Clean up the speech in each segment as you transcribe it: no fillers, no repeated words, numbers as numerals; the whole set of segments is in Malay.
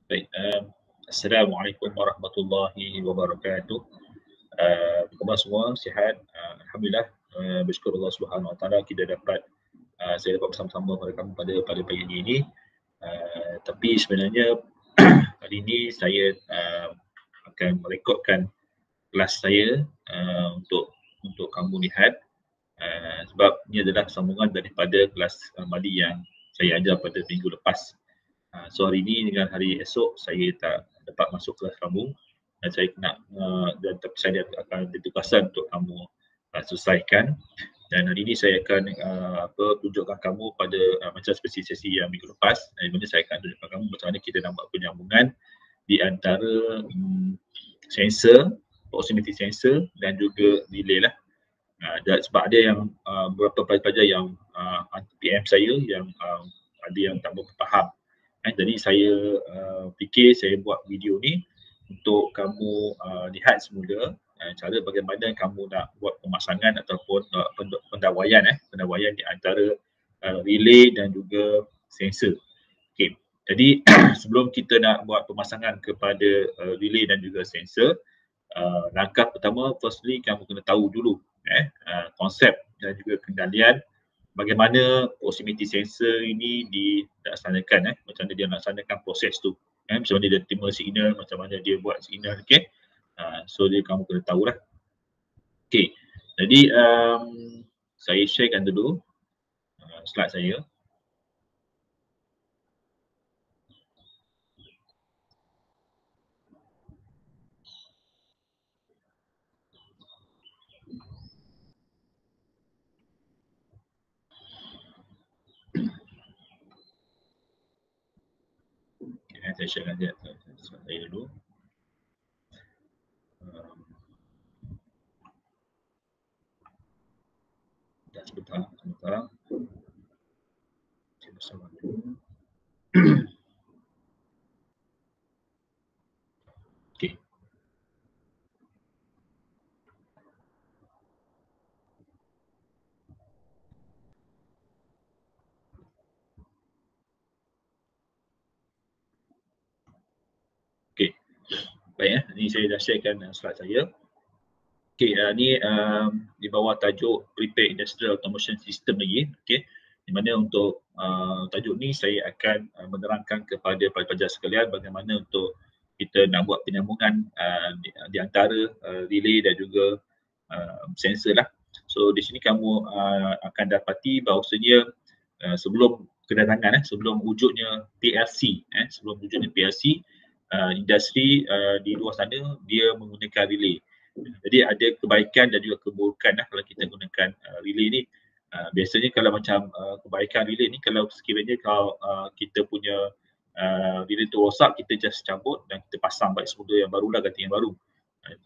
Baik, Assalamualaikum warahmatullahi wabarakatuh. Khabar semua sihat? Alhamdulillah, bersyukur Allah Subhanahu Wa Taala kita dapat saya dapat bersama-sama pada kamu pada pagi ini. Tapi sebenarnya kali ini saya akan merekodkan kelas saya untuk kamu lihat, sebab ini adalah sambungan daripada kelas Mali yang saya ajar pada minggu lepas. So hari ini dengan hari esok saya tak dapat masuk kelas kamu dan saya kena dan tapi saya akan ditugaskan untuk kamu selesaikan. Dan hari ini saya akan tunjukkan kamu pada macam seperti sesi yang minggu lepas, di mana saya akan tunjukkan kamu macam mana kita nak buat penyambungan di antara sensor, proximity sensor dan juga relay lah. Dan sebab ada yang beberapa pelajar yang PM saya yang ada yang tak berapa faham. Jadi saya fikir saya buat video ni untuk kamu lihat semula cara bagaimana kamu nak buat pemasangan ataupun pendawaian di antara relay dan juga sensor. Okey. Jadi sebelum kita nak buat pemasangan kepada relay dan juga sensor, langkah pertama firstly kamu kena tahu dulu konsep dan juga kendalian bagaimana proximity sensor ini dilaksanakan, macam mana dia melaksanakan proses tu, macam mana dia terima signal, macam mana dia buat signal, okey. So dia kamu kena tahulah. Okey. Jadi saya sharekan dulu slide saya. Okay, saya sharekan dia slide saya dulu. Sebentar. Saya bersama dulu. Okey. Okey. Baik, ini saya dah sharekan slide saya. Okey, ni di bawah tajuk Prepared Industrial Automation System lagi, okey. Di mana untuk tajuk ni saya akan menerangkan kepada pelajar sekalian bagaimana untuk kita nak buat penyambungan di antara relay dan juga sensor lah. So di sini kamu akan dapati bahawasanya sebelum kedatangan sebelum wujudnya PLC, industri di luar sana dia menggunakan relay. Jadi ada kebaikan dan juga keburukan kalau kita gunakan relay ni. Biasanya kalau macam kebaikan relay ni, kalau sekiranya kalau kita punya relay tu rosak, kita just cabut dan kita pasang balik semula yang baru lah, ganti yang baru.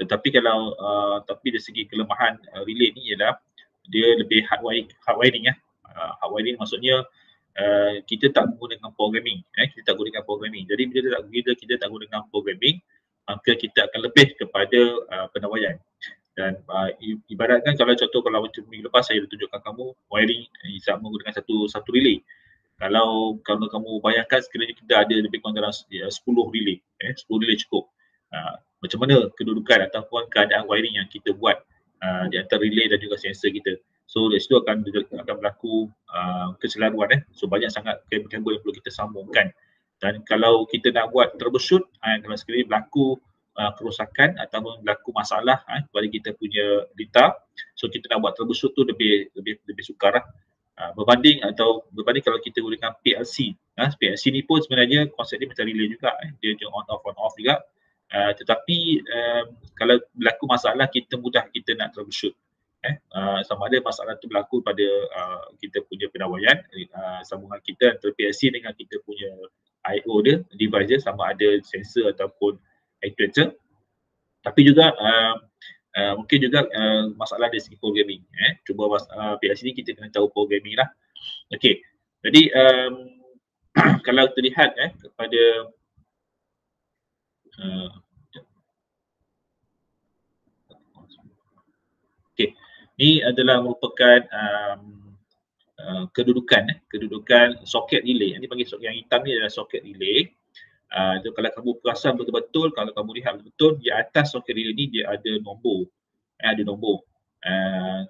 Tetapi kalau tapi dari segi kelemahan relay ni ialah dia lebih hard wiring. Hard wiring maksudnya kita tak menggunakan programming. Kita tak gunakan programming. Jadi bila kita tak gunakan programming, maka kita akan lebih kepada pendawaian. Dan ibaratkan kalau contoh kalau macam minggu lepas saya tunjukkan kamu wiring sama menggunakan satu relay. Kalau kamu bayangkan sekiranya kita ada lebih kurang dalam 10 relay, 10 relay cukup. Macam mana kedudukan ataupun keadaan wiring yang kita buat di antara relay dan juga sensor kita. So dari situ akan berlaku keselaruan. So banyak sangat kabel-kabel yang perlu kita sambungkan. Dan kalau kita nak buat troubleshoot, kalau sekiranya berlaku kerosakan ataupun berlaku masalah pada kita punya data, so kita nak buat troubleshoot tu lebih sukar lah. Berbanding kalau kita gunakan PLC. PLC ni pun sebenarnya konsep dia macam relay juga. Dia on off juga. Tetapi kalau berlaku masalah, kita mudah kita nak troubleshoot. Sama ada masalah tu berlaku pada kita punya pendawaian, sambungan kita antara PLC dengan kita punya I/O dia, device dia, sama ada sensor ataupun actuator. Tapi juga mungkin juga masalah dari segi programming. Cuba PLC ni kita kena tahu programming lah. Okey. Jadi kalau kita lihat kepada okey. Ni adalah merupakan kedudukan soket relay. Ini panggil soket yang hitam ni adalah soket relay. So kalau kamu perasan betul-betul, kalau kamu lihat betul-betul di atas soket relay ni dia ada nombor. Ada nombor.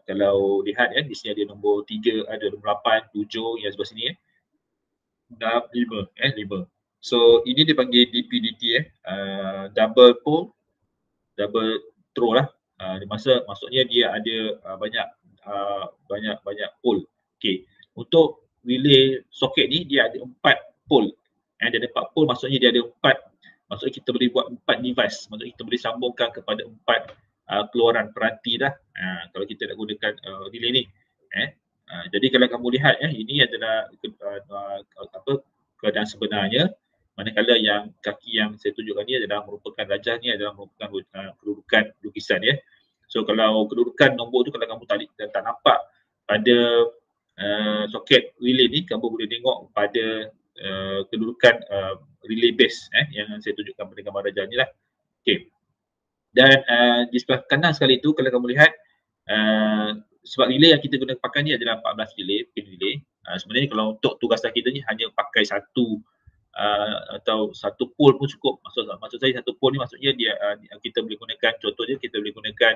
Kalau lihat di sini ada nombor 3, ada nombor 8, 7 yang sebelah sini 6, 5. So ini dipanggil DPDT double pole, double throw lah. Maksudnya dia ada banyak pole. Okey. Untuk relay soket ni dia ada 4 pole. Dia ada 4 pole, maksudnya dia ada 4. Maksudnya kita boleh buat 4 device. Maksudnya kita boleh sambungkan kepada 4 keluaran peranti dah. Kalau kita nak gunakan relay ni. Jadi kalau kamu lihat ini adalah keadaan sebenarnya, manakala yang kaki yang saya tunjukkan ni adalah merupakan rajah ni adalah merupakan kedudukan lukisan So kalau kedudukan nombor tu kalau kamu tak nampak pada soket relay ni, kamu boleh tengok pada kedudukan relay base yang saya tunjukkan pada gambar rajah ni lah. Okey. Dan di sebelah kanan sekali tu kalau kamu lihat sebab relay yang kita guna pakai ni adalah 14 relay, pin relay. Sebenarnya kalau untuk tugasan kita ni hanya pakai satu atau satu pole pun cukup. Maksud saya satu pole ni maksudnya dia kita boleh gunakan, contohnya kita boleh gunakan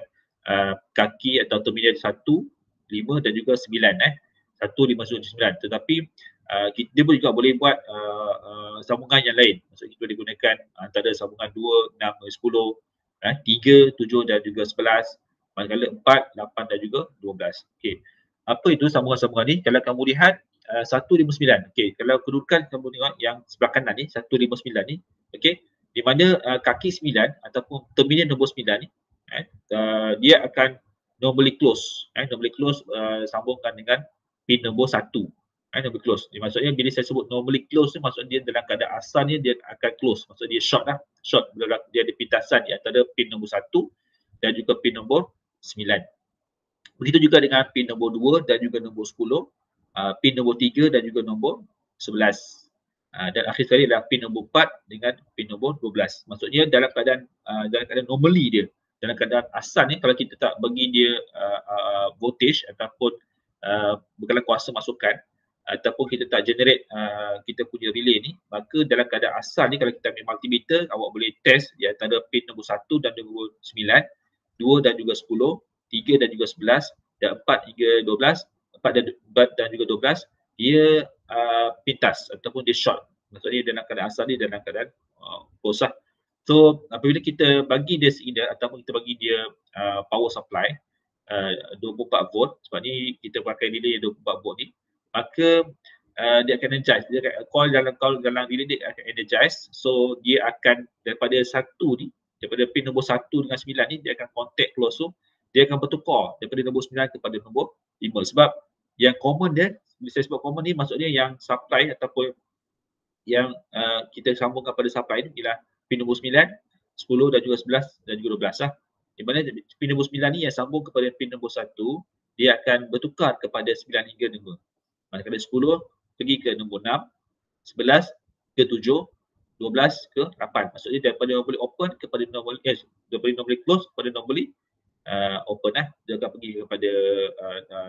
kaki atau terminal 1, 5 dan juga 9 1, 5, 9. Tetapi dia pun juga boleh buat sambungan yang lain. Maksudnya kita boleh gunakan antara sambungan 2, 6, 10, 3, 7 dan juga 11, manakala 4, 8 dan juga 12. Okey. Apa itu sambungan-sambungan ni? Kalau kamu lihat 159. Okey, kalau kedudukan kamu tengok yang sebelah kanan ni 159 ni, okey, di mana kaki 9 ataupun terminal nombor 9 ni dia akan normally close. Normally close sambungkan dengan pin nombor 1. Normally close. Maksudnya bila saya sebut normally close ni maksudnya dia dalam keadaan asalnya dia akan close. Maksudnya dia short lah. Short bila dia ada pintasan di antara pin nombor 1 dan juga pin nombor 9. Begitu juga dengan pin nombor 2 dan juga nombor 10, pin nombor 3 dan juga nombor 11. Dan akhir sekali adalah pin nombor 4 dengan pin nombor 12. Maksudnya dalam keadaan normally dia, dalam keadaan asal ni kalau kita tak bagi dia voltage ataupun bekalan kuasa masukan ataupun kita tak generate kita punya relay ni, maka dalam keadaan asal ni kalau kita ambil multimeter, awak boleh test di antara pin nombor 1 dan nombor 9, 2 dan juga 10, 3 dan juga 11 dan 4 hingga 12, 4 dan juga 12 dia pintas ataupun dia short. Maksudnya dalam keadaan asal ni dalam keadaan kosong. So apabila kita bagi dia seimbang ataupun kita bagi dia power supply 24 volt, sebab ni kita pakai relay 24 volt ni, maka dia akan energize, dia akan coil dalam relay dia akan energize. So dia akan daripada satu ni, daripada pin nombor 1 dengan 9 ni dia akan contact close, so dia akan bertukar daripada nombor 9 kepada nombor 5. Sebab yang common dia, bila saya sebut common ni maksudnya yang supply ataupun yang kita sambungkan pada supply ni ialah pin nombor 9, 10 dan juga 11 dan juga 12 lah. Di mana pin nombor 9 ni yang sambung kepada pin nombor 1, dia akan bertukar kepada 9 hingga 5. Manakala 10 pergi ke nombor 6, 11 ke 7, 12 ke 8. Maksudnya daripada normally open kepada daripada normally close kepada normally open dia akan pergi kepada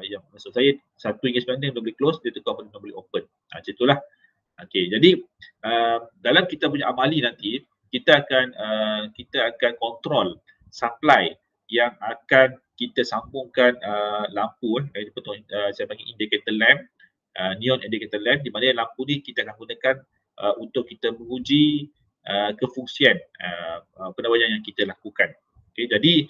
yang maksud saya 1 hingga 9 normally close, dia tukar kepada normally open. Macam itulah. Okey, jadi dalam kita punya amali nanti kita akan kontrol supply yang akan kita sambungkan lampu saya panggil indicator lamp, neon indicator lamp, di mana lampu ni kita akan gunakan untuk kita menguji kefungsian penerbangan yang kita lakukan. Okey, jadi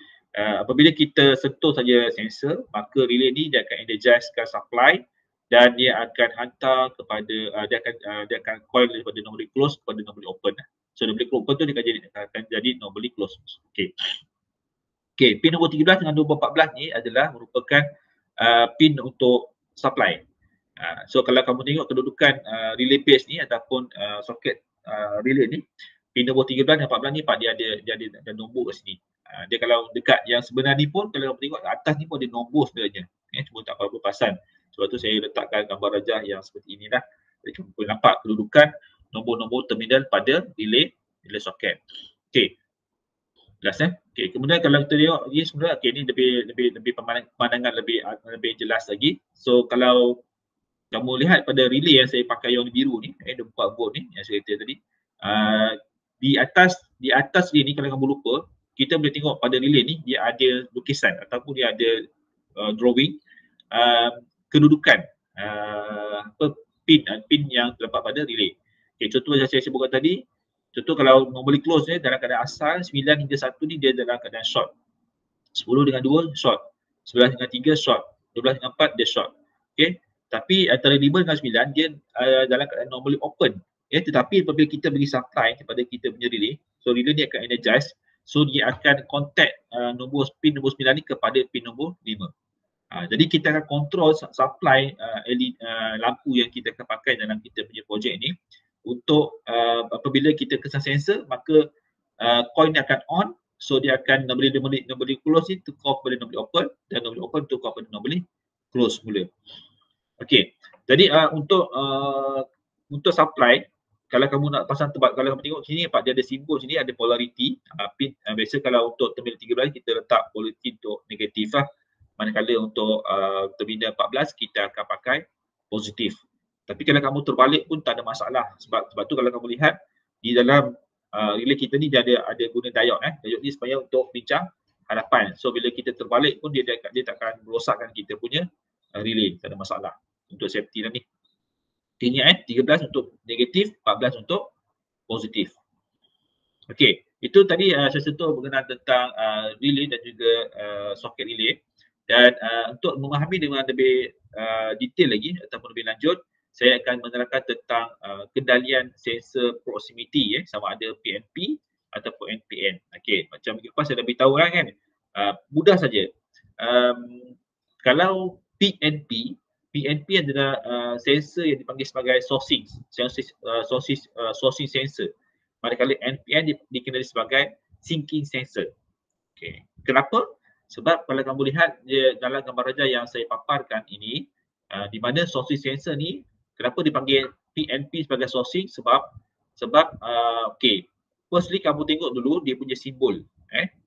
apabila kita sentuh saja sensor, maka relay ni dia akan energizekan supply dan dia akan hantar kepada dia akan coil daripada normally close kepada normally open. So normally open tu dia akan jadi normally close. Okey. Okey, pin nombor 13 dengan nombor 14 ni adalah merupakan pin untuk supply. So kalau kamu tengok kedudukan relay base ni ataupun soket relay ni, pin nombor 13 dan 14 ni dia ada nombor kat sini. Dia kalau dekat yang sebenar ni pun kalau kamu tengok atas ni pun ada nombor sebenarnya. Cuma tak apa-apa perasan. Sebab tu saya letakkan gambar rajah yang seperti inilah. Jadi kamu boleh nampak kedudukan nombor-nombor terminal pada relay soket. Okey. Jelas Okey, kemudian kalau kita tengok ni sebenarnya okey ni lebih pemandangan lebih jelas lagi. So kalau kamu lihat pada relay yang saya pakai yang biru ni, 24 volt ni yang saya kata tadi, Di atas relay ni kalau kamu lupa, kita boleh tengok pada relay ni dia ada lukisan ataupun dia ada drawing kedudukan pin yang terdapat pada relay. Okay, contoh yang saya sebutkan tadi, contoh kalau normally close ni dalam keadaan asal 9 hingga 1 ni dia dalam keadaan short. 10 dengan 2 short. 11 dengan 3 short. 12 dengan 4 dia short. Okay. Tapi antara 5 dengan 9 dia dalam keadaan normally open. Ya, tetapi apabila kita beri supply kepada kita punya relay, so relay ni akan energize, so dia akan contact pin nombor 9 ni kepada pin nombor 5. Jadi kita akan kontrol supply lampu yang kita akan pakai dalam kita punya projek ni untuk apabila kita kesan sensor, maka coil ni akan on, so dia akan normally close ni tukar kepada normally open dan normally open tukar kepada normally close mula. Okey. Jadi untuk supply, kalau kamu nak pasang tempat, kalau kamu tengok sini dia ada simbol sini, ada polarity. Pin biasa kalau untuk terminal 13 kita letak polarity untuk negatif lah. Manakala untuk terminal 14 kita akan pakai positif. Tapi kalau kamu terbalik pun tak ada masalah. Sebab tu kalau kamu lihat di dalam relay kita ni dia ada guna diode. Diode ni supaya untuk bincang harapan. So bila kita terbalik pun dia tak akan merosakkan kita punya relay. Tak ada masalah untuk safety lah ni. Ingat 13 untuk negatif, 14 untuk positif. Okey, itu tadi saya sentuh berkenaan tentang relay dan juga soket relay. Dan untuk memahami dengan lebih detail lagi ataupun lebih lanjut, saya akan menerangkan tentang kendalian sensor proximity sama ada PNP ataupun NPN. Okey, macam lepas saya dah beritahu kan, mudah saja. Kalau PNP adalah sensor yang dipanggil sebagai sourcing sensor. Manakala NPN dikenali sebagai sinking sensor. Okay. Kenapa? Sebab kalau kamu lihat dalam gambar raja yang saya paparkan ini, di mana sourcing sensor ni, kenapa dipanggil PNP sebagai sourcing? Sebab okay, firstly kamu tengok dulu dia punya simbol.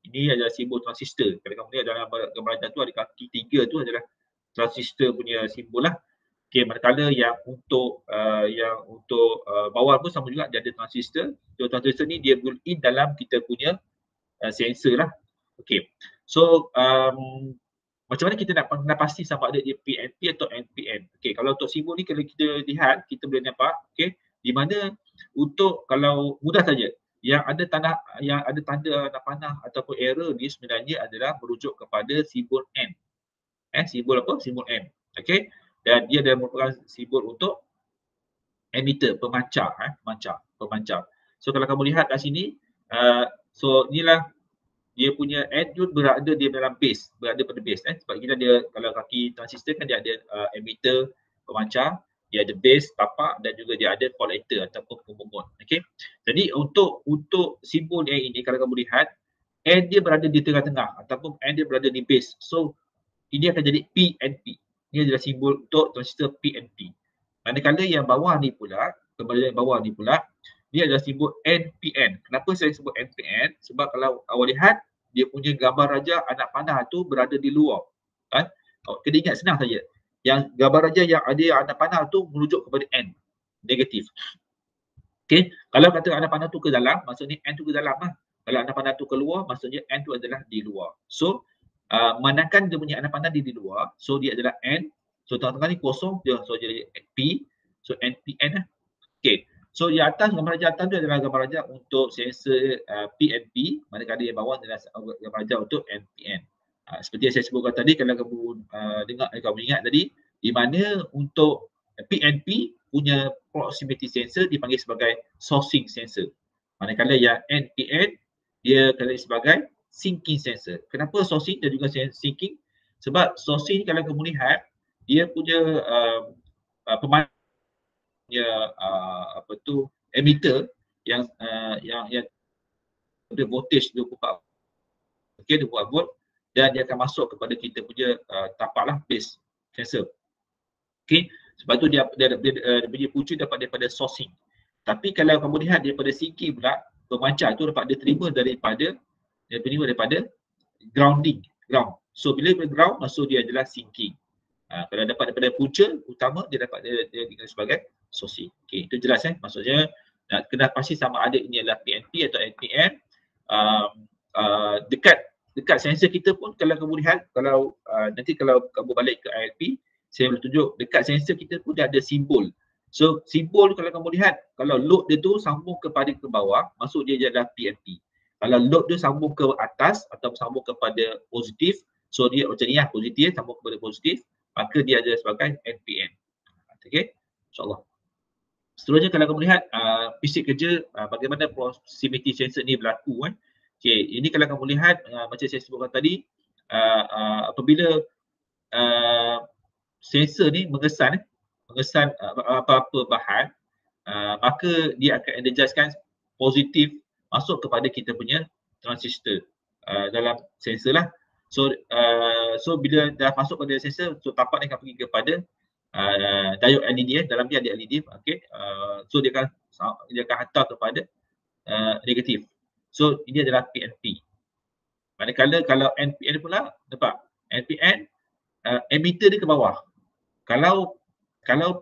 Ini adalah simbol transistor. Kalau kamu lihat dalam gambar raja tu ada kaki 3 tu adalah transistor punya simbol lah. Okey, manakala yang untuk bawah pun sama juga, dia ada transistor. So transistor ni dia built in dalam kita punya sensor lah. Okey. So macam mana kita nak pasti sama ada dia PNP atau NPN? Okey, kalau untuk simbol ni kalau kita lihat, kita boleh nampak, okey, di mana untuk kalau mudah saja yang ada tanda anak panah ataupun error ni sebenarnya adalah merujuk kepada simbol N. Simbol apa? Simbol N. Okey. Dan dia adalah merupakan simbol untuk emitter, pemancar, pemancar. So kalau kamu lihat kat sini, so inilah dia punya N tu berada di dalam base, berada pada base. Sebab kita ada, kalau kaki transistor kan dia ada emitter, pemancar, dia ada base, tapak dan juga dia ada collector ataupun pemohon. Okey. Jadi untuk simbol yang ini kalau kamu lihat, N dia berada di tengah-tengah ataupun N dia berada di base. So ini akan jadi PNP. Ini adalah simbol untuk transistor PNP. Manakala yang bawah ni pula, kembali yang bawah ni pula, dia adalah simbol NPN. Kenapa saya sebut NPN? Sebab kalau awak lihat, dia punya gambar raja anak panah tu berada di luar. Kena ingat senang saja. Yang gambar raja yang ada anak panah tu merujuk kepada N. Negatif. Okay. Kalau kata anak panah tu ke dalam, maksudnya N tu ke dalam lah. Kalau anak panah tu keluar, maksudnya N tu adalah di luar. So, manakan dia punya anak panah di luar, so dia adalah N, so tengah-tengah ni kosong, so jadi P, so NPN lah. Okay, so di atas gambar raja atas tu adalah gambar raja untuk sensor PNP, manakala yang bawah adalah gambar raja untuk NPN. Seperti yang saya sebutkan tadi, kalau kamu ingat tadi, di mana untuk PNP punya proximity sensor dipanggil sebagai sourcing sensor, manakala yang NPN dia kenali sebagai sinking sensor. Kenapa sourcing dan juga sinking? Sebab sourcing kalau kamu lihat, dia punya emitter yang ada voltage 24 volt dan dia akan masuk kepada kita punya tapak lah, base sensor. Okey, sebab tu dia punya punca dapat daripada sourcing. Tapi kalau kamu lihat daripada sinking pula, pemancar tu dapat diterima daripada grounding. So bila ground, maksud dia adalah sinking. Kalau dapat daripada punca utama, dia dapat dia dikenali sebagai sourcing. Okey, itu jelas maksudnya kena pasti sama ada ini adalah PNP atau NPN. Dekat sensor kita pun kalau kamu lihat, kalau nanti kalau kamu balik ke ILP, saya boleh tunjuk dekat sensor kita pun dia ada simbol. So simbol kalau kamu lihat, kalau load dia tu sambung kepada ke bawah, maksud dia adalah PNP. Kalau load dia sambung ke atas atau sambung kepada positif, so dia macam ni lah, positif sambung kepada positif, maka dia ada sebagai NPN. Okay, insyaAllah. Seterusnya kalau kamu lihat fisik kerja, bagaimana proximity sensor ni berlaku kan. Okay, ini kalau kamu lihat macam saya sebutkan tadi, apabila sensor ni mengesan apa-apa bahan, maka dia akan energizekan positif masuk kepada kita punya transistor dalam sensor lah. So bila dah masuk pada sensor, so tapak dia akan pergi kepada diode LED, dalam dia ada LED, okay. So dia akan hantar kepada negatif. So ini adalah PNP. Manakala kalau NPN pula, nampak NPN emitter dia ke bawah. Kalau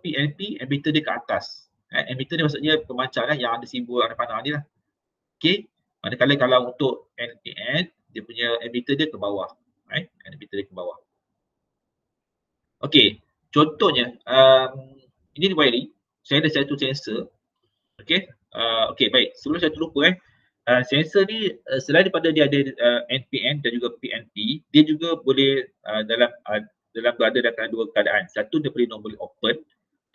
PNP, emitter dia ke atas. Emitter ni maksudnya pemancar lah, yang ada simbol ada panah ni lah. Okay. Manakala kalau untuk NPN, dia punya emitter dia ke bawah. Emitter dia ke bawah. Okay. Contohnya, ini wiring. Saya ada satu sensor. Okay. Okay, baik. Sebelum saya terlupa sensor ni selain daripada dia ada NPN dan juga PNP, dia juga boleh dalam berada dalam dua keadaan. Satu dia boleh normally open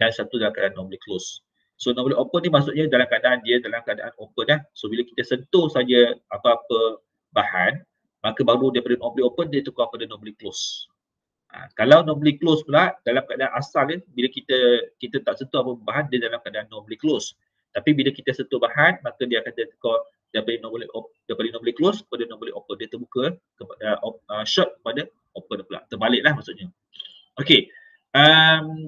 dan satu dalam keadaan normally close. So normally open ni maksudnya dalam keadaan open dah. So bila kita sentuh saja apa-apa bahan, maka baru daripada normally open dia tukar pada normally close. Kalau normally close pula, dalam keadaan asal dia, bila kita tak sentuh apa bahan, dia dalam keadaan normally close. Tapi bila kita sentuh bahan, maka dia akan tukar daripada normally close kepada normally open. Dia terbuka kepada short kepada open pula. Terbaliklah maksudnya. Okey.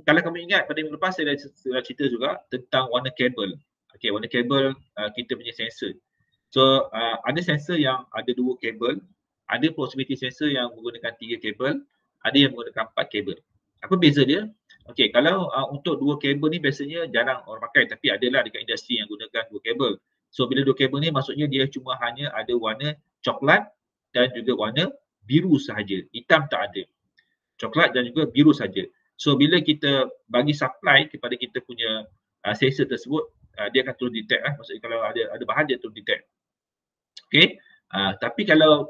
Kalau kamu ingat pada minggu lepas saya dah cerita juga tentang warna kabel. Okey, warna kabel kita punya sensor. So ada sensor yang ada 2 kabel, ada proximity sensor yang menggunakan 3 kabel, ada yang menggunakan 4 kabel. Apa beza dia? Okey, kalau untuk 2 kabel ni biasanya jarang orang pakai, tapi adalah dekat industri yang gunakan 2 kabel. So bila 2 kabel ni maksudnya dia cuma hanya ada warna coklat dan juga warna biru sahaja. Hitam tak ada. Coklat dan juga biru saja. So bila kita bagi supply kepada kita punya sensor tersebut, dia akan terus detect lah. Maksudnya kalau ada bahan dia terus detect. Okay. Tapi kalau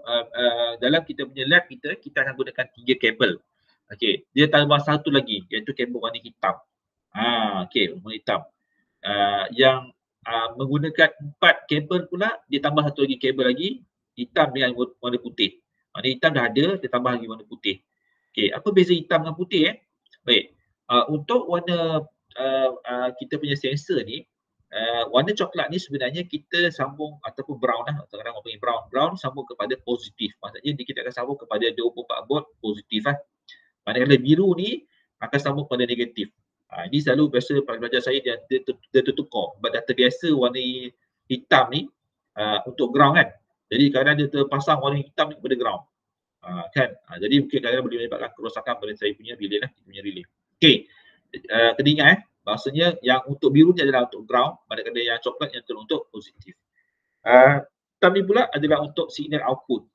dalam kita punya lab kita akan gunakan 3 kabel. Okay. Dia tambah satu lagi iaitu kabel warna hitam. Okay, warna hitam. Yang menggunakan 4 kabel pula, dia tambah satu lagi kabel lagi hitam dengan warna putih. Warna hitam dah ada, dia tambah lagi warna putih. Okay, apa beza hitam dengan putih Baik. Untuk warna kita punya sensor ni, warna coklat ni sebenarnya kita sambung ataupun brown lah, kadang-kadang orang panggil brown. Brown sambung kepada positif. Maksudnya kita akan sambung kepada 24 volt positif lah. Manakala biru ni akan sambung kepada negatif. Ini selalu biasa pelajar saya dia tertukar. Sebab dah terbiasa warna hitam ni untuk ground kan. Jadi kadang dia terpasang warna hitam ni kepada ground. Kan. Jadi mungkin kadang boleh menyebabkan kerosakan pada saya punya relay lah, kita punya relay. Okey. Kena ingat maksudnya yang untuk biru ni adalah untuk ground, manakala yang coklat yang untuk positif. Hitam ni pula adalah untuk signal output.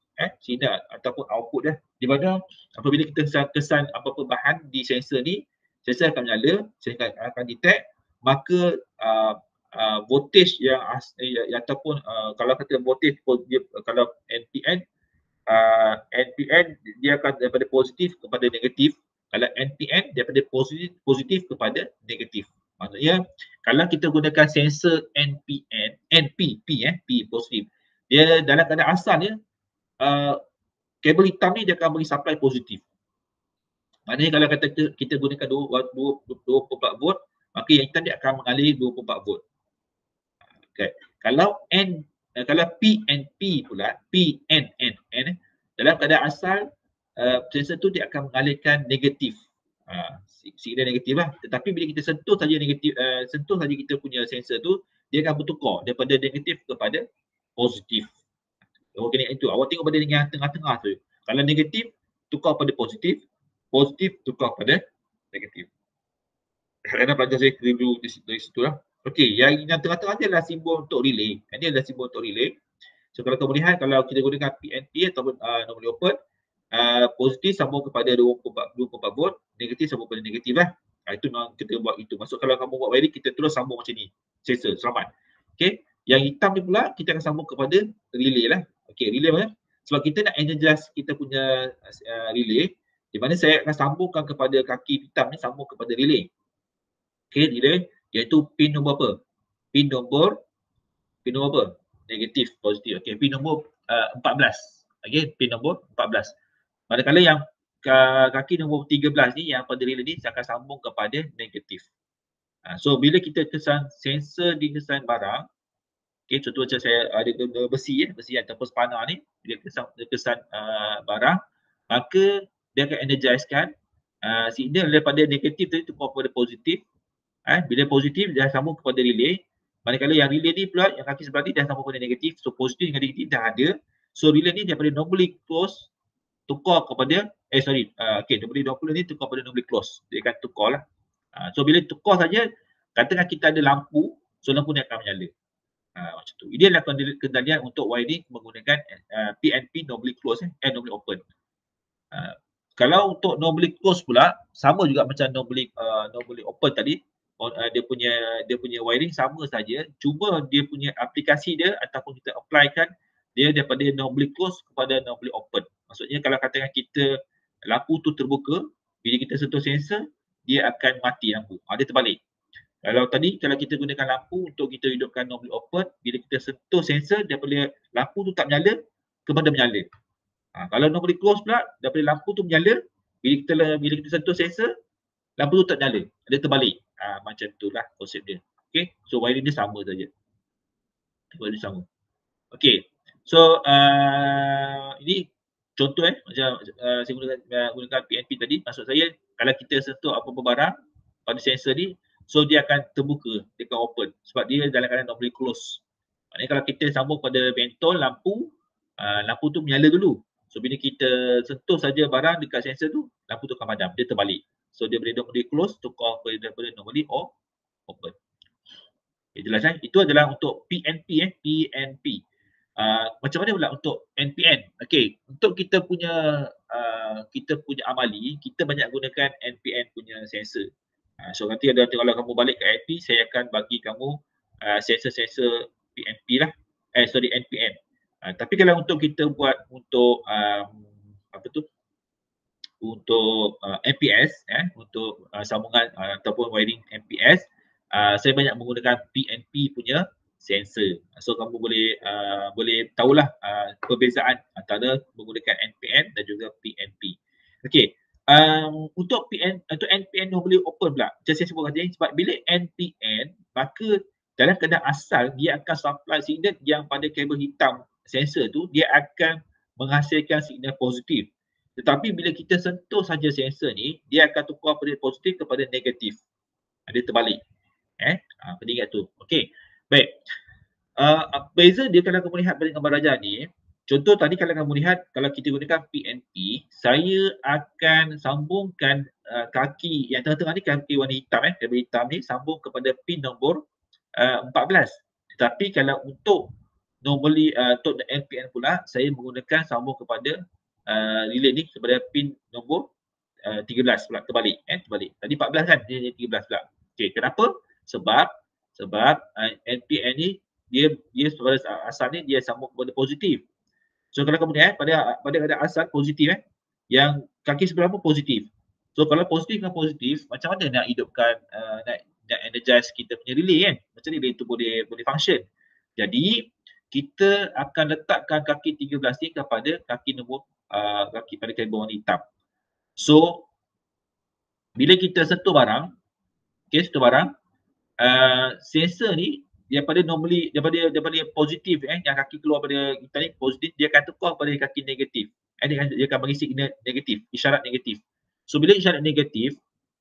Signal ataupun output dah. Di mana apabila kita kesan apa-apa bahan di sensor ni, sensor akan menyala, sensor akan detect, maka voltage yang ataupun kalau kata voltage kalau NPN dia akan daripada positif kepada negatif. Kalau NPN daripada positif kepada negatif. Maksudnya kalau kita gunakan sensor NPN, P positif, dia dalam keadaan asal dia kabel hitam ni dia akan bagi supply positif. Maknanya kalau kata kita gunakan 24 volt, maka yang hitam dia akan mengalir 24 volt. Okay. Kalau PNP pula, PNN, dalam keadaan asal sensor tu dia akan mengalirkan negatif. Signal negatif lah. Tetapi bila kita sentuh saja negatif, sentuh saja kita punya sensor tu, dia akan bertukar daripada negatif kepada positif. Okey, itu awak tengok pada yang tengah-tengah tu. Kalau negatif tukar pada positif, positif tukar pada negatif. Kerana pelajar saya review dari situ lah. Okey, yang tengah-tengah ni adalah simbol untuk relay. Ini adalah simbol untuk relay. So kalau kamu lihat kalau kita gunakan PNP ataupun normally open, positif sambung kepada 24 volt, negatif sambung kepada negatif lah. Itu memang kita buat itu. Maksud kalau kamu buat wiring, kita terus sambung macam ni. Sensor, selamat. Okey, yang hitam ni pula kita akan sambung kepada relay lah. Okey, relay mana? Sebab kita nak energize kita punya relay, di mana saya akan sambungkan kepada kaki hitam ni sambung kepada relay. Okey, relay iaitu pin nombor apa? Pin nombor apa? Negatif, positif. Okey, pin nombor 14. Okey, pin nombor 14. Manakala yang kaki nombor 13 ni yang pada relay ni saya akan sambung kepada negatif. So bila kita kesan sensor di kesan barang, okey, contoh macam saya ada besi ataupun spana ni, bila kesan barang, maka dia akan energizekan signal daripada negatif tadi tukar kepada positif. Bila positif dia sambung kepada relay. Manakala yang relay ni pula yang kaki sebelah ni dah sambung kepada negatif. So positif dengan negatif dah ada. So relay ni daripada normally close tukar kepada normally 20 ni tukar kepada normally close. Dia akan tukar lah. So bila tukar saja, katakan kita ada lampu, so lampu ni akan menyala. Macam tu. Ini adalah kendalian untuk wiring menggunakan PNP normally close normally open. Kalau untuk normally close pula sama juga macam normally open tadi. Dia punya wiring sama saja, cuma dia punya aplikasi dia ataupun kita applykan dia daripada normally close kepada normally open. Maksudnya kalau katakan kita lampu tu terbuka, bila kita sentuh sensor dia akan mati lampu. Dia terbalik. Kalau kita gunakan lampu untuk kita hidupkan normally open, bila kita sentuh sensor daripada lampu tu tak menyala kepada menyala. Kalau normally close pula daripada lampu tu menyala, bila kita sentuh sensor lampu tu tak nyala, dia terbalik. Macam itulah konsep dia. Okay, so wiring dia sama saja. Wiring dia sama. Okay, so ini contoh macam saya gunakan PNP tadi. Maksud saya kalau kita sentuh apa-apa barang pada sensor ni, so dia akan terbuka, dia akan open sebab dia dalam keadaan normally close. Maknanya kalau kita sambung pada bentol lampu, lampu tu menyala dulu. So bila kita sentuh saja barang dekat sensor tu, lampu tu akan padam, dia terbalik. So dia boleh normally close tukar daripada normally open. Okay, jelas kan? Itu adalah untuk PNP PNP. Macam mana pula untuk NPN? Okey, untuk kita punya amali, kita banyak gunakan NPN punya sensor. So nanti kalau kamu balik ke IP, saya akan bagi kamu sensor-sensor PNP lah. NPN. Tapi kalau untuk kita buat untuk untuk MPS untuk sambungan ataupun wiring MPS, saya banyak menggunakan PNP punya sensor. So kamu boleh tahulah perbezaan antara menggunakan NPN dan juga PNP. Okey. Untuk NPN normally open pula. Macam saya sebutkan tadi, sebab bila NPN, maka dalam keadaan asal dia akan supply signal yang pada kabel hitam sensor tu dia akan menghasilkan signal positif. Tetapi bila kita sentuh saja sensor ni, dia akan tukar dari positif kepada negatif. Dia terbalik. Kena ingat tu. Okey. Baik. Beza dia kalau kamu lihat pada gambar rajah ni, contoh tadi kalau kamu lihat, kalau kita gunakan PNP, saya akan sambungkan kaki yang tengah-tengah ni, kaki warna hitam, kabel hitam ni sambung kepada pin nombor 14. Tetapi kalau untuk normally untuk NPN pula, saya menggunakan sambung kepada relay ni kepada pin nombor 13 pula, terbalik. Terbalik. Tadi 14 kan, dia 13 pula. Okey, kenapa? Sebab NPN ni dia pada asalnya dia sambung kepada positif. So kalau kamu lihat pada keadaan asal positif yang kaki sebelah pun positif. So kalau positif dengan positif, macam mana nak hidupkan nak energize kita punya relay kan? Macam ni relay tu boleh function. Jadi kita akan letakkan kaki 13 ni kepada kaki nombor kaki pada kabel warna hitam. So bila kita sentuh barang, sensor ni daripada positif yang kaki keluar pada hitam ni positif, dia akan tukar pada kaki negatif. Dia akan bagi signal negatif, isyarat negatif. So bila isyarat negatif,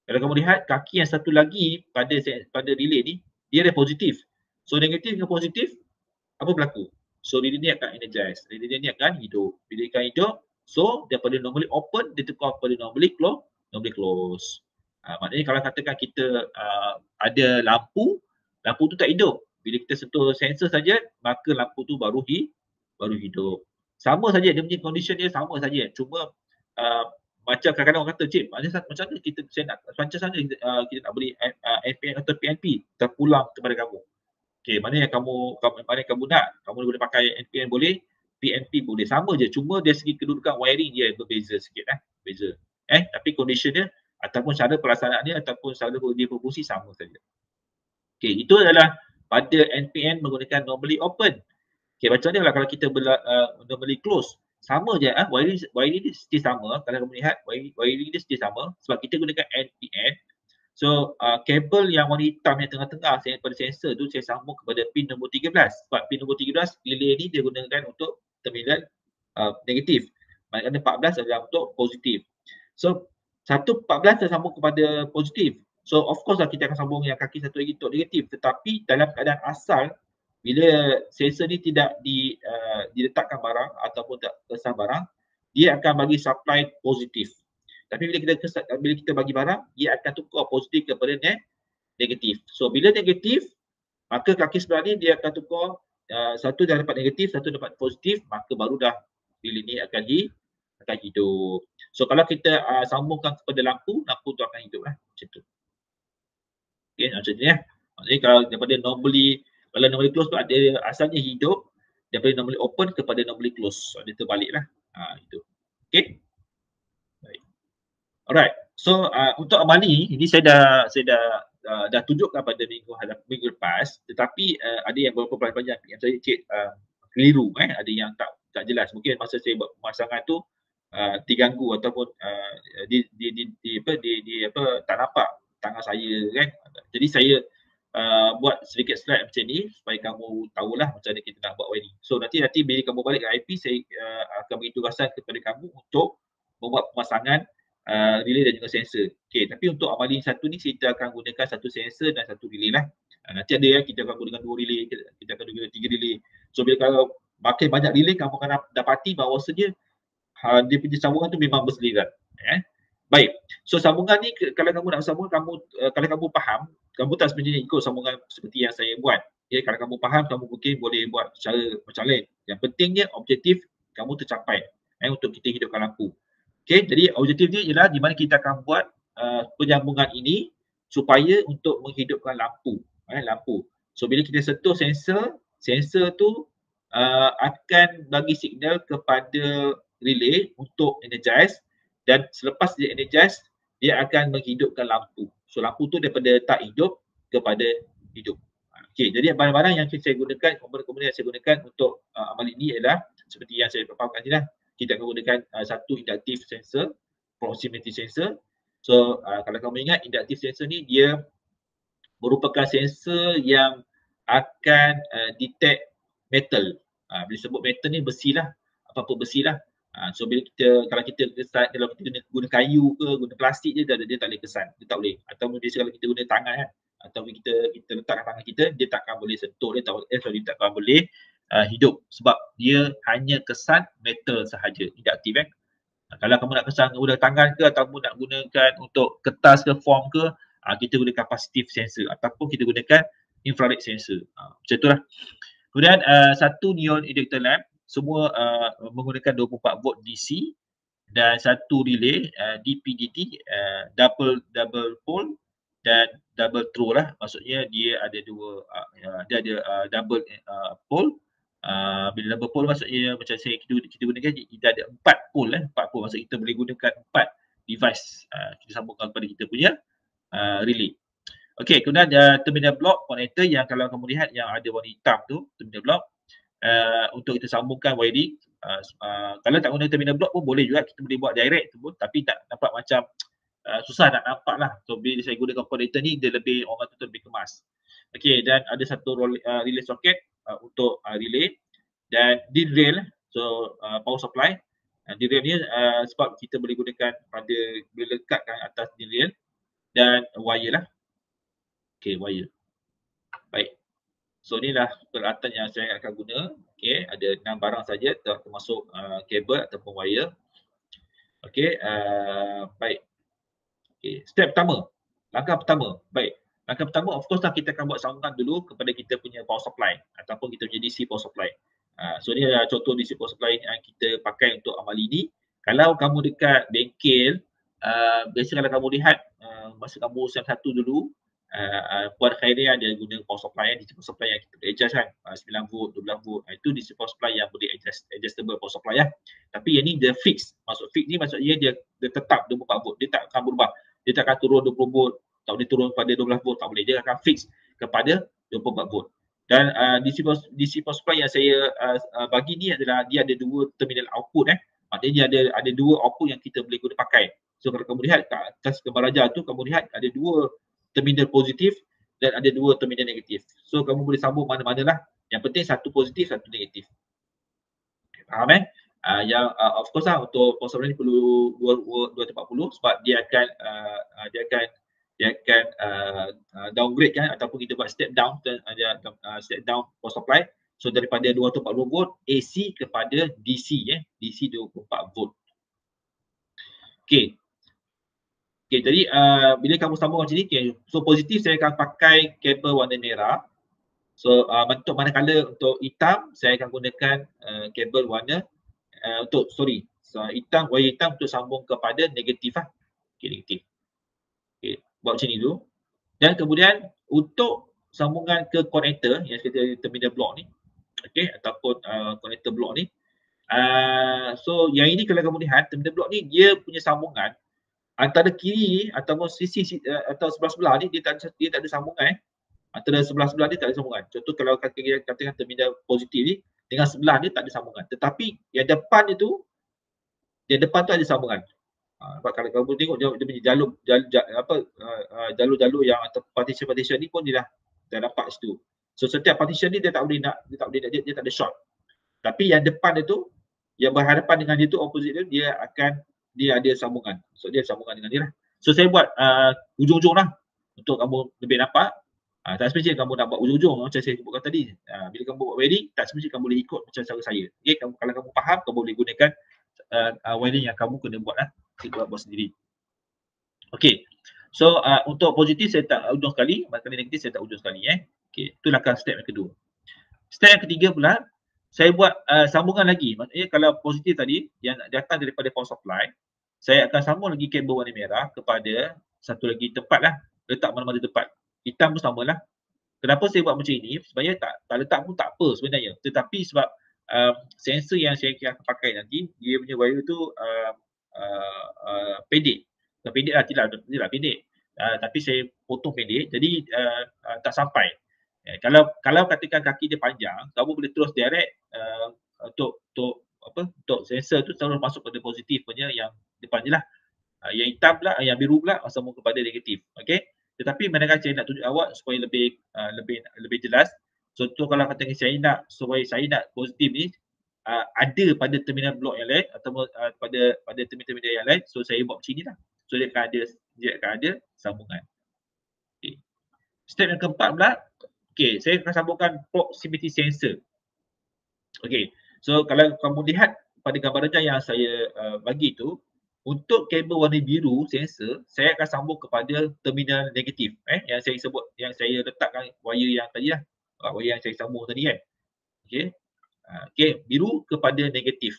kalau kamu lihat kaki yang satu lagi pada relay ni, dia ada positif. So negatif dengan positif, apa berlaku? So relay ni akan energize. Relay ni akan hidup. Bila akan hidup, so daripada normally open, dia tukar kepada normally close. Maknanya kalau katakan kita ada lampu lampu tu tak hidup. Bila kita sentuh sensor saja, maka lampu tu baru hidup. Sama saja, dia punya condition dia sama saja. Cuma macam kadang-kadang orang kata, cik, macam mana macam sana kita nak beli NPN atau PNP terpulang kepada kamu. Okey, mana yang kamu nak, kamu boleh pakai NPN boleh, PNP boleh, sama je. Cuma dari segi kedudukan wiring dia berbeza sikit beza. Tapi condition dia ataupun cara pelaksanaan dia ataupun cara dia berfungsi sama saja. Okey, itu adalah pada NPN menggunakan normally open. Okey, macam mana kalau kita normally close? Sama je, wiring dia still sama. Kalau kamu lihat, wiring dia still sama sebab kita gunakan NPN. So, kabel yang warna hitam yang tengah-tengah pada sensor tu saya sambung kepada pin nombor 13. Sebab pin nombor 13, relay ni dia gunakan untuk terminal negatif. Manakala 14 adalah untuk positif. So, 14 saya sambung kepada positif. So, of course lah kita akan sambung yang kaki satu lagi untuk negatif. Tetapi dalam keadaan asal, bila sensor ni tidak diletakkan barang ataupun tak kesah barang, dia akan bagi supply positif. Tapi bila kita bagi barang, dia akan tukar positif kepada negatif. So bila negatif, maka kaki sebelah ni dia akan tukar satu dah dapat negatif, satu dapat positif, maka baru dah relay ni akan hidup. So kalau kita sambungkan kepada lampu tu akan hidup lah macam tu. Okay, macam ni ya. Maksudnya kalau daripada normally close tu ada asalnya hidup, daripada normally open kepada normally close. So dia terbalik lah. Itu. Okay. Baik. Alright. So untuk amali ini saya dah tunjukkan pada minggu lepas, tetapi ada yang beberapa pelajaran yang saya keliru, ada yang tak jelas. Mungkin masa saya buat pemasangan tu diganggu ataupun tak nampak tangan saya kan. Jadi saya buat sedikit slide macam ni supaya kamu tahulah macam mana kita nak buat wiring. So nanti bila kamu balik ke IP, saya akan beri tugasan kepada kamu untuk membuat pemasangan relay dan juga sensor. Okey, tapi untuk amali satu ni kita akan gunakan satu sensor dan satu relay lah. Nanti ada ya, kita akan gunakan 2 relay, kita akan gunakan 3 relay. So bila kalau makin banyak relay, kamu akan dapati bahawasanya dia punya sambungan tu memang berselirat. Baik. So sambungan ni kalau kamu nak sambung, kalau kamu faham, kamu tak sebenarnya ikut sambungan seperti yang saya buat. Ya, kalau kamu faham, kamu mungkin boleh buat cara macam lain. Yang pentingnya objektif kamu tercapai untuk kita hidupkan lampu. Okey, jadi objektif dia ialah di mana kita akan buat penyambungan ini supaya untuk menghidupkan lampu. So bila kita sentuh sensor tu akan bagi signal kepada relay untuk energize, dan selepas dia energize, dia akan menghidupkan lampu. So lampu tu daripada tak hidup kepada hidup. Okey, jadi barang-barang yang saya gunakan, komponen yang saya gunakan untuk amal ini ialah seperti yang saya paparkan tadi lah. Kita akan gunakan satu induktif sensor, proximity sensor. So kalau kamu ingat, induktif sensor ni dia merupakan sensor yang akan detect metal. Bila sebut metal ni besi lah, apa-apa besi lah. So bila kalau kita guna kayu ke, guna plastik je, dia tak boleh kesan, dia tak boleh. Atau biasa kalau kita guna tangan kan, atau kita letakkan tangan kita, dia takkan boleh sentuh, dia takkan boleh hidup sebab dia hanya kesan metal sahaja, induktif kan. Kalau kamu nak kesan guna tangan ke ataupun nak gunakan untuk kertas ke, form ke, kita guna capacitive sensor ataupun kita gunakan infrared sensor. Macam itulah. Kemudian satu neon inductor lamp, semua menggunakan 24 volt DC, dan satu relay DP-DT, double pole dan double throw lah. Maksudnya dia ada double pole. Bila double pole maksudnya macam kita gunakan, kita ada 4 pole 4 pole, maksudnya kita boleh gunakan 4 device kita sambungkan kepada kita punya relay. Okey, kemudian terminal block connector yang kalau kamu lihat yang ada warna hitam tu, terminal block untuk kita sambungkan wiring. Kalau tak guna terminal block pun boleh juga, kita boleh buat direct tu pun, tapi tak nampak macam susah nak nampak lah. So bila saya gunakan connector ni, dia lebih, orang tu lebih kemas. Okey, dan ada satu relay socket untuk relay, dan DIN rail, so power supply. DIN rail ni sebab kita boleh gunakan boleh lekatkan atas DIN rail, dan wire lah. Okey, wire. Baik. So inilah peralatan yang saya akan guna. Okey, ada 6 barang saja termasuk kabel ataupun wire. Okey, baik. Okey, step pertama. Langkah pertama. Baik. Langkah pertama of course lah kita akan buat sambungan dulu kepada kita punya power supply ataupun kita punya DC power supply. So ni adalah contoh DC power supply yang kita pakai untuk amal ini. Kalau kamu dekat bengkel, biasa kalau kamu lihat masa kamu SEM 1 dulu, Puan Khairia dia guna power supply, DC power supply yang kita boleh adjust kan, 9 volt, 12 volt. Itu DC power supply yang boleh adjustable power supply ya. Tapi yang ni dia fix. Maksud fix ni maksudnya dia tetap 24 volt. Dia tak akan berubah. Dia tak akan turun 20 volt, tak boleh turun pada 12 volt, tak boleh. Dia akan fix kepada 24 volt. Dan DC power supply yang saya bagi ni adalah dia ada dua terminal output Maknanya ada dua output yang kita boleh guna pakai. So kalau kamu lihat kat atas gambar raja tu, kamu lihat ada dua terminal positif dan ada dua terminal negatif. So kamu boleh sambung mana-manalah. Yang penting satu positif, satu negatif. Faham yang of course lah untuk power supply ni perlu 240 sebab dia akan downgrade kan ataupun kita buat step down power supply. So daripada 240 volt AC kepada DC DC 24 volt. Okey. Okey, jadi bila kamu sambung macam ni, so positif saya akan pakai kabel warna merah. So untuk manakala untuk hitam saya akan gunakan kabel warna wire hitam untuk sambung kepada negatif lah. Okey, negatif. Okey, buat macam ni dulu. Dan kemudian untuk sambungan ke konektor yang kita terminal block ni, okey, ataupun konektor block ni, so yang ini kalau kamu lihat terminal block ni dia punya sambungan antara kiri ataupun sisi atau sebelah-sebelah ni dia tak ada sambungan antara sebelah-sebelah dia tak ada sambungan. Contoh kalau katakan terminal positif ni dengan sebelah dia tak ada sambungan. Tetapi yang depan tu ada sambungan. Sebab kalau kamu tengok dia punya jalur-jalur yang atau partition ni pun dia dah dapat situ. So setiap partition ni dia tak boleh tak ada short. Tapi yang depan tu yang berhadapan dengan dia tu opposite dia ada sambungan. So dia sambungan dengan dia lah. So saya buat ujung-ujung lah untuk kamu lebih nampak. Tak semestinya kamu nak buat ujung-ujung macam saya sebutkan tadi. Bila kamu buat wiring, tak semestinya kamu boleh ikut macam cara saya. Okay, kalau kamu faham, kamu boleh gunakan wiring yang kamu kena buat lah. Kita buat sendiri. Okay. So untuk positif saya tak ujung sekali, manakala negatif saya tak ujung sekali. Okay. Itu langkah step yang kedua. Step yang ketiga pula, saya buat sambungan lagi. Maksudnya kalau positif tadi yang datang daripada power supply, saya akan sambung lagi kabel warna merah kepada satu lagi tempat lah. Letak mana-mana tempat. Hitam pun sama lah. Kenapa saya buat macam ini? Sebenarnya tak letak pun tak apa sebenarnya. Tetapi sebab sensor yang saya akan pakai nanti, dia punya wire tu pendek. Pendek lah, tidak pendek. Tapi saya potong pendek, jadi tak sampai. Kalau katakan kaki dia panjang, kamu boleh terus direct untuk sensor tu selalu masuk pada positif punya yang depan je lah. Yang hitam pula, yang biru pula sambung kepada negatif. Okey. Tetapi manakala saya nak tunjuk awak supaya lebih jelas. Contoh kalau katakan saya nak positif ni ada pada terminal blok yang lain atau pada terminal yang lain, so saya buat macam ni lah. So dia akan ada sambungan. Okay. Step yang keempat pula, okay, saya akan sambungkan proximity sensor. Okay, so kalau kamu lihat pada gambar raja yang saya bagi tu, untuk kabel warna biru sensor, saya akan sambung kepada terminal negatif yang saya sebut, yang saya letakkan wire yang tadi lah, wire yang saya sambung tadi kan. Okey. Okey, biru kepada negatif.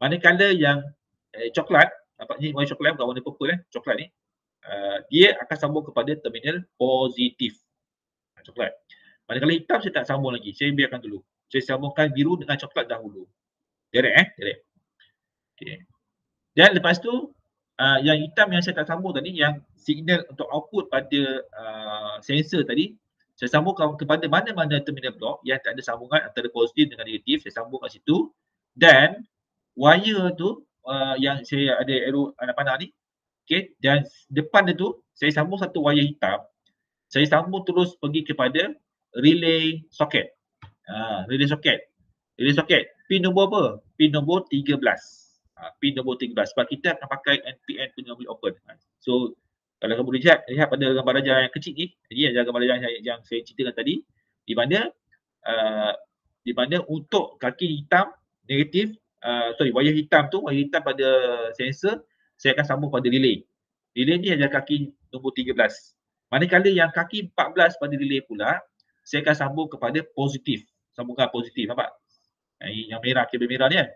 Manakala yang coklat, ni warna coklat bukan warna purple coklat ni, dia akan sambung kepada terminal positif. Coklat. Manakala hitam saya tak sambung lagi, saya biarkan dulu. Saya sambungkan biru dengan coklat dahulu. Direct direct. Okey. Dan lepas tu yang hitam yang saya tak sambung tadi, yang signal untuk output pada sensor tadi, saya sambung kepada mana-mana terminal block yang tak ada sambungan antara positif dengan negatif, saya sambung kat situ. Dan wire tu yang saya ada arrow anak panah ni, okay, dan depan dia tu saya sambung satu wire hitam, saya sambung terus pergi kepada relay socket. Relay socket pin nombor apa? Pin nombor 13. Pin nombor 13 sebab kita akan pakai NPN punya open. So kalau kamu lihat pada gambar raja yang kecil ni, jadi ada gambar raja yang saya ceritakan tadi, di mana untuk kaki hitam negatif, wire hitam pada sensor, saya akan sambung pada relay. Relay ni adalah kaki nombor 13. Manakala yang kaki 14 pada relay pula, saya akan sambung kepada positif. Sambungkan positif, nampak? Yang merah, kabel merah ni kan?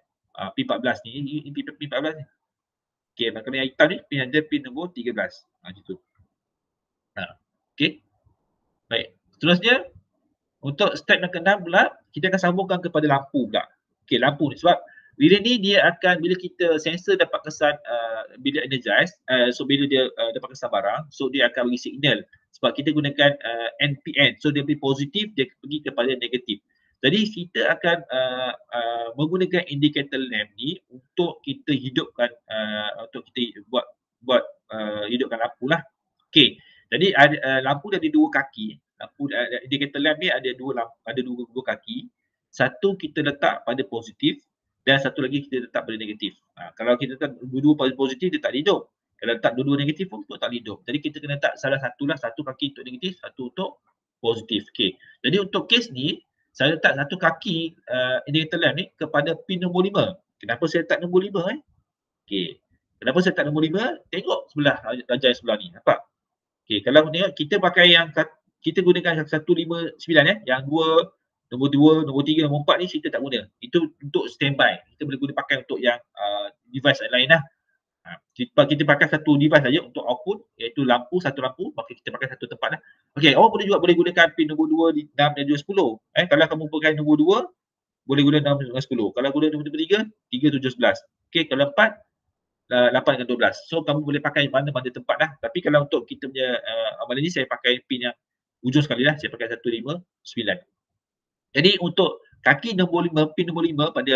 P14 ni, P14 ni. Okey, manakala yang hitam ni, pin nombor 13. Macam tu. Okey. Baik. Seterusnya, untuk step yang ke-6 pula, kita akan sambungkan kepada lampu pula. Okey, lampu ni sebab relay ni dia akan, bila kita sensor dapat kesan bila energize, so bila dia dapat kesan barang, so dia akan bagi signal sebab kita gunakan NPN, so dia beri positif, dia pergi kepada negatif. Jadi kita akan menggunakan indicator lamp ni untuk kita hidupkan, untuk kita buat hidupkan lampu lah. Okey, jadi lampu dia ada dua kaki. Lampu indicator lamp ni ada dua kaki. Satu kita letak pada positif dan satu lagi kita letak pada negatif. Kalau kita letak dua-dua pada positif, dia tak hidup. Kalau letak dua-dua negatif pun tak hidup. Jadi kita kena letak salah satulah, satu kaki untuk negatif, satu untuk positif. Okey. Jadi untuk kes ni, saya letak satu kaki indicator lamp ni kepada pin nombor 5. Kenapa saya letak nombor 5 Okey. Kenapa saya letak nombor 5? Tengok sebelah rajai sebelah ni. Nampak? Okey, kalau tengok kita pakai yang kita gunakan 159 yang nombor 2, nombor 3, nombor 4 ni kita tak guna. Itu untuk standby. Kita boleh guna pakai untuk yang device lain lah. Kita pakai satu device saja untuk output, iaitu satu lampu, maka kita pakai satu tempat lah. Okey, awak boleh gunakan pin nombor 2, 6 dan juga 10. Kalau kamu pakai nombor 2, boleh guna 6 dengan 10. Kalau guna nombor 3, 3, 7, 11. Okey, kalau 4, 8 dengan 12. So kamu boleh pakai mana-mana tempat lah. Tapi kalau untuk kita punya amalan ni, saya pakai pin yang ujung sekali lah. Saya pakai 159. Jadi untuk kaki nombor 5, pin nombor 5 pada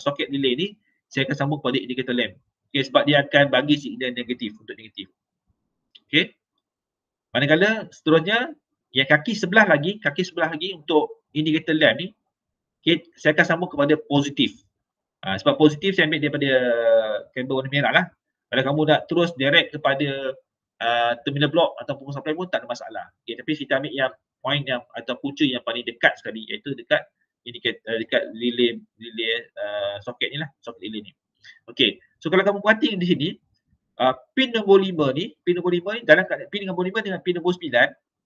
soket relay ni, saya akan sambung pada indicator lamp. Okay, sebab dia akan bagi signal negatif untuk negatif. Okay. Manakala seterusnya, yang kaki sebelah lagi untuk indicator lamp ni, okay, saya akan sambung kepada positif. Sebab positif saya ambil daripada kabel warna merah lah. Kalau kamu nak terus direct kepada terminal block ataupun supply pun tak ada masalah. Okay, tapi kita ambil yang point yang atau punca yang paling dekat sekali, iaitu dekat relay soket ni lah, soket relay ni. Okey, so kalau kamu perhatikan di sini, pin nombor 5 ni dalam pin nombor 5 dengan pin nombor 9,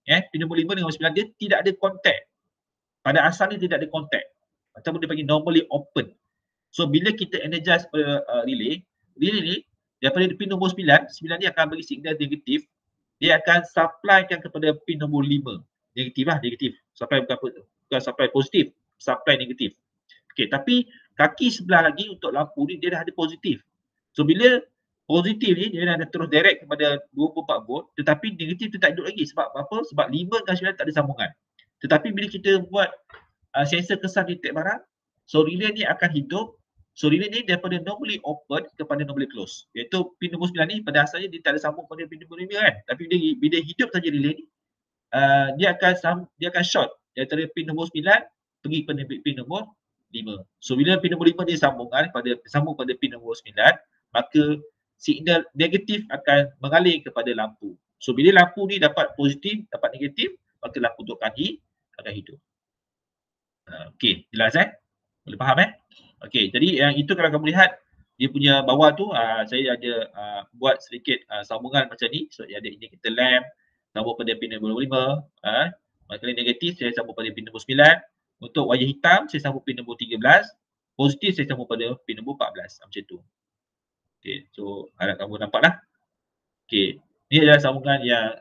pin nombor 5 dengan 9 dia tidak ada kontak. Pada asalnya tidak ada kontak. Ataupun dia panggil normally open. So bila kita energize relay ni daripada pin nombor 9 ni akan bagi signal negatif. Dia akan supplykan kepada pin nombor 5. Negatif. Supply bukan supply positif, supply negatif. Okey, tapi kaki sebelah lagi untuk lampu ni dia dah ada positif. So bila positif ni dia dah ada terus direct kepada 24 volt, tetapi negatif tu tak hidup lagi. Sebab apa? Sebab 5 dan 9 tak ada sambungan. Tetapi bila kita buat sensor kesan detect barang, so relay ni akan hidup. So relay ni daripada normally open kepada normally close. Iaitu pin nombor 9 ni pada asalnya dia tak ada sambung pada pin nombor 5 kan. Tapi bila hidup saja relay ni, dia akan short daripada pin nombor 9 pergi pada pin nombor 5. So bila pin nombor 5 dia sambung pada pin nombor 9, maka signal negatif akan mengalir kepada lampu. So bila lampu ni dapat positif, dapat negatif, maka lampu tu akan hidup. Okey, jelas Boleh faham Okey, jadi yang itu kalau kamu lihat dia punya bawah tu saya ada buat sedikit sambungan macam ni. So ada indicator lamp sambung pada pin nombor 5, manakala negatif saya sambung pada pin nombor 9. Untuk wayar hitam saya sambung pin nombor 13, positif saya sambung pada pin nombor 14. Macam tu. Okey, so harap kamu nampaklah. Okey, ni adalah sambungan yang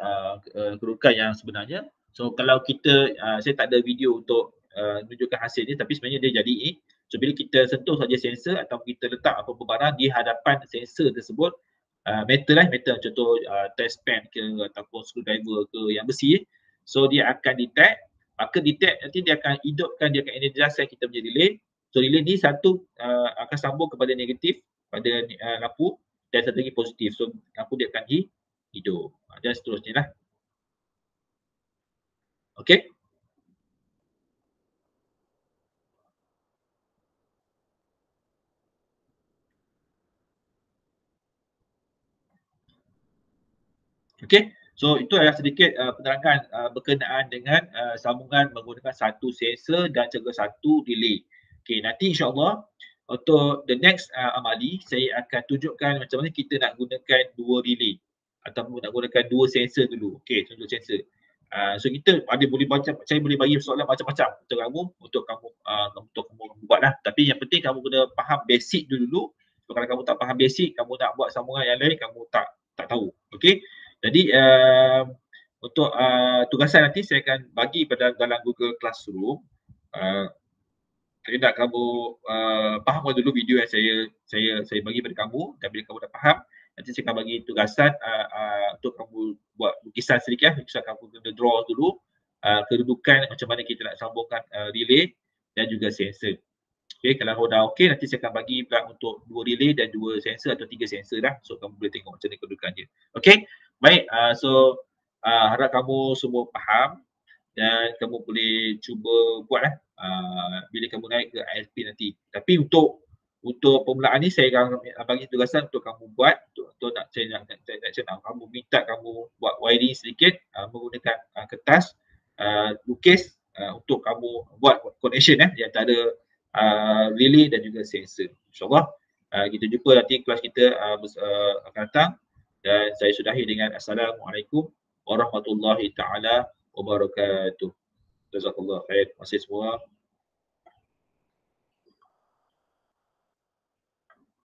kedudukan yang sebenarnya. So kalau kita saya tak ada video untuk menunjukkan hasil ni, tapi sebenarnya dia jadi ni. So bila kita sentuh saja sensor atau kita letak apa-apa barang di hadapan sensor tersebut, metal contoh test pen ke ataupun screwdriver ke yang besi, so dia akan detect, maka detect nanti dia akan hidupkan, dia akan energize kita punya relay. So relay ni satu akan sambung kepada negatif pada lampu dan satu lagi positif. So lampu dia akan hidup dan seterusnya lah. Okey. Okey, so itu adalah sedikit penerangan berkenaan dengan sambungan menggunakan satu sensor dan juga satu relay. Okey, nanti insyaAllah untuk the next amali, saya akan tunjukkan macam mana kita nak gunakan dua relay. ataupun nak gunakan 2 sensor dulu. Okey, contoh sensor. So kita ada boleh baca, saya boleh bagi soalan macam-macam untuk kamu buatlah. Tapi yang penting kamu kena faham basic dulu. So, kalau kamu tak faham basic, kamu nak buat sambungan yang lain, kamu tak tahu. Okey. Jadi untuk tugasan nanti saya akan bagi pada dalam Google Classroom. Saya nak kamu faham dulu video yang saya bagi pada kamu, dan bila kamu dah faham, nanti saya akan bagi tugasan untuk kamu buat lukisan sedikit. Lukisan kamu kena draw dulu kedudukan macam mana kita nak sambungkan relay dan juga sensor. Okay, kalau kamu dah okey, nanti saya akan bagi pula untuk 2 relay dan 2 sensor atau 3 sensor dah. So kamu boleh tengok macam mana kedudukannya. Okey, baik. Harap kamu semua faham dan kamu boleh cuba buatlah bila kamu naik ke ILP nanti. Tapi untuk permulaan ni saya akan bagi tugasan untuk kamu buat untuk nak kamu minta kamu buat wiring sedikit menggunakan kertas, lukis untuk kamu buat connection di antara relay dan juga sensor. InsyaAllah kita jumpa nanti kelas kita akan datang, dan saya sudahi dengan Assalamualaikum warahmatullahi taala wabarakatuh. Jazakallah khair. Terima kasih semua.